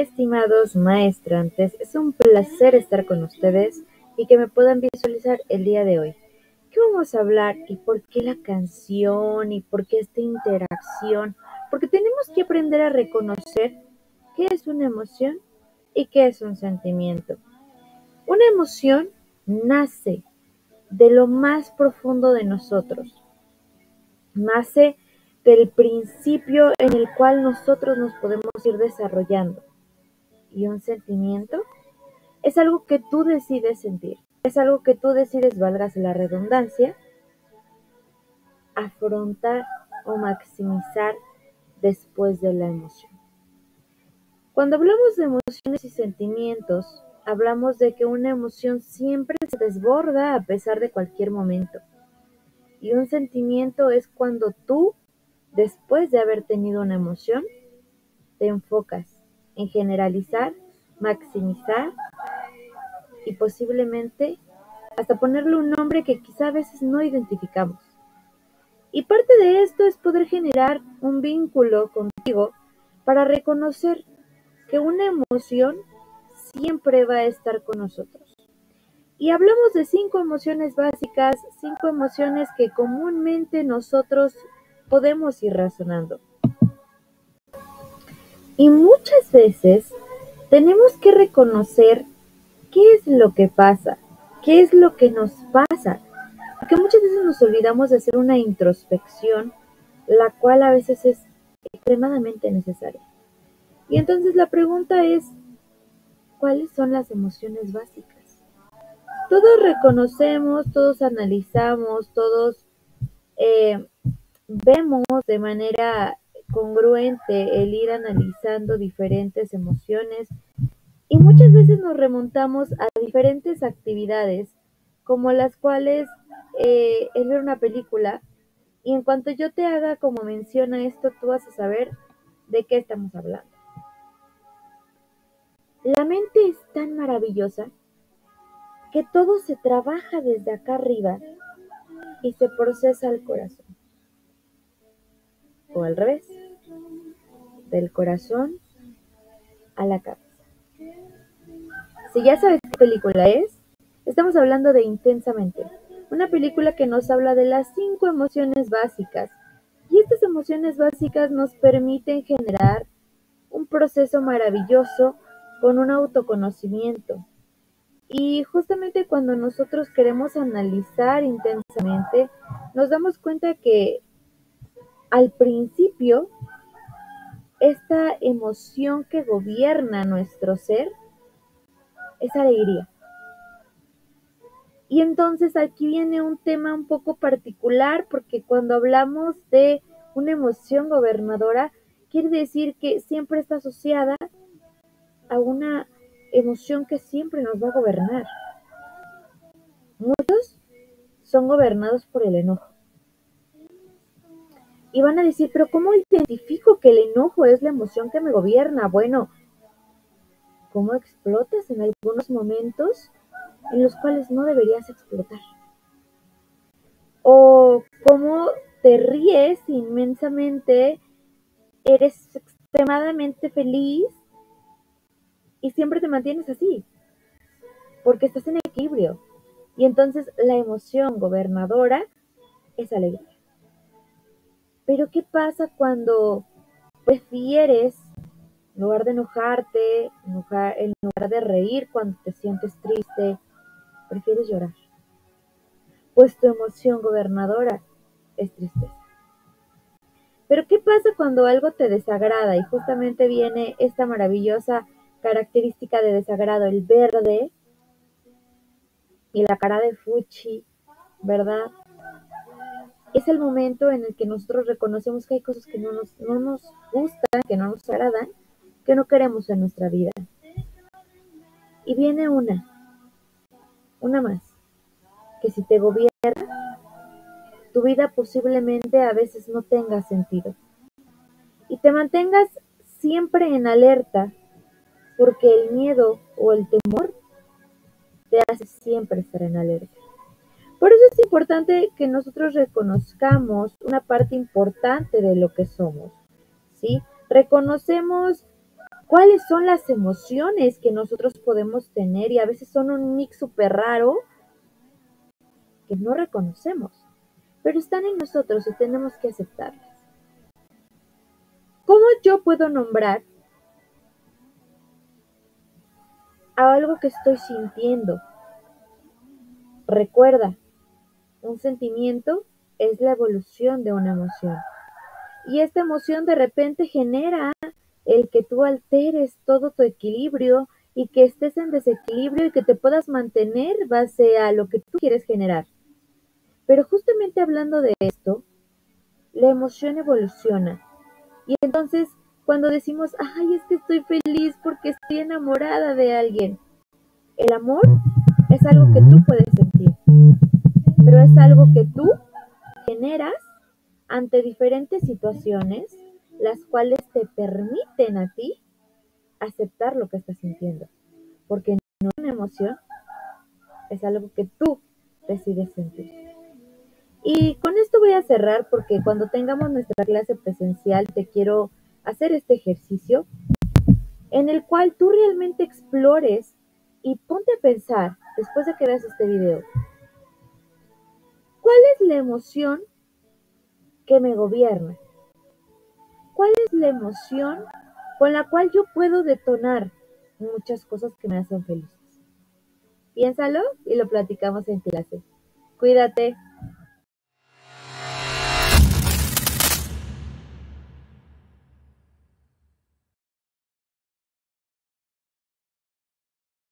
Estimados maestrantes, es un placer estar con ustedes y que me puedan visualizar el día de hoy. ¿Qué vamos a hablar y por qué la canción y por qué esta interacción? Porque tenemos que aprender a reconocer qué es una emoción y qué es un sentimiento. Una emoción nace de lo más profundo de nosotros, nace del principio en el cual nosotros nos podemos ir desarrollando. Y un sentimiento es algo que tú decides sentir, es algo que tú decides, válgase la redundancia, afrontar o maximizar después de la emoción. Cuando hablamos de emociones y sentimientos, hablamos de que una emoción siempre se desborda a pesar de cualquier momento. Y un sentimiento es cuando tú, después de haber tenido una emoción, te enfocas en generalizar, maximizar y posiblemente hasta ponerle un nombre que quizá a veces no identificamos. Y parte de esto es poder generar un vínculo contigo para reconocer que una emoción siempre va a estar con nosotros. Y hablamos de 5 emociones básicas, 5 emociones que comúnmente nosotros podemos ir razonando. Y muchas veces tenemos que reconocer qué es lo que pasa, qué es lo que nos pasa, porque muchas veces nos olvidamos de hacer una introspección, la cual a veces es extremadamente necesaria. Y entonces la pregunta es, ¿cuáles son las emociones básicas? Todos reconocemos, todos analizamos, todos eh, vemos de manera congruente el ir analizando diferentes emociones y muchas veces nos remontamos a diferentes actividades como las cuales el ver una película y en cuanto yo te haga como menciona esto, tú vas a saber de qué estamos hablando. La mente es tan maravillosa que todo se trabaja desde acá arriba y se procesa al corazón. O al revés, del corazón a la cabeza. Si ya sabes qué película es, estamos hablando de Intensamente, una película que nos habla de las 5 emociones básicas. Y estas emociones básicas nos permiten generar un proceso maravilloso con un autoconocimiento. Y justamente cuando nosotros queremos analizar intensamente, nos damos cuenta que al principio, esta emoción que gobierna nuestro ser es alegría. Y entonces aquí viene un tema un poco particular porque cuando hablamos de una emoción gobernadora, quiere decir que siempre está asociada a una emoción que siempre nos va a gobernar. Muchos son gobernados por el enojo. Y van a decir, pero ¿cómo identifico que el enojo es la emoción que me gobierna? Bueno, ¿cómo explotas en algunos momentos en los cuales no deberías explotar? O cómo te ríes inmensamente, eres extremadamente feliz y siempre te mantienes así, porque estás en equilibrio. Y entonces la emoción gobernadora es alegría. Pero ¿qué pasa cuando prefieres, en lugar de enojarte, en lugar de reír cuando te sientes triste, prefieres llorar? Pues tu emoción gobernadora es tristeza. Pero ¿qué pasa cuando algo te desagrada? Y justamente viene esta maravillosa característica de desagrado, el verde y la cara de fuchi, ¿verdad? Es el momento en el que nosotros reconocemos que hay cosas que no nos gustan, que no nos agradan, que no queremos en nuestra vida. Y viene una más, que si te gobierna, tu vida posiblemente a veces no tenga sentido. Y te mantengas siempre en alerta, porque el miedo o el temor te hace siempre estar en alerta. Por eso es importante que nosotros reconozcamos una parte importante de lo que somos, ¿sí? Reconocemos cuáles son las emociones que nosotros podemos tener y a veces son un mix súper raro que no reconocemos, pero están en nosotros y tenemos que aceptarlas. ¿Cómo yo puedo nombrar a algo que estoy sintiendo? Recuerda, un sentimiento es la evolución de una emoción. Y esta emoción de repente genera el que tú alteres todo tu equilibrio y que estés en desequilibrio y que te puedas mantener base a lo que tú quieres generar. Pero justamente hablando de esto, la emoción evoluciona. Y entonces, cuando decimos, ay, es que estoy feliz porque estoy enamorada de alguien, el amor es algo que tú puedes sentir, pero es algo que tú generas ante diferentes situaciones, las cuales te permiten a ti aceptar lo que estás sintiendo, porque no es una emoción, es algo que tú decides sentir. Y con esto voy a cerrar porque cuando tengamos nuestra clase presencial te quiero hacer este ejercicio en el cual tú realmente explores y ponte a pensar, después de que veas este video, ¿cuál es la emoción que me gobierna? ¿Cuál es la emoción con la cual yo puedo detonar muchas cosas que me hacen felices? Piénsalo y lo platicamos en clase. Cuídate.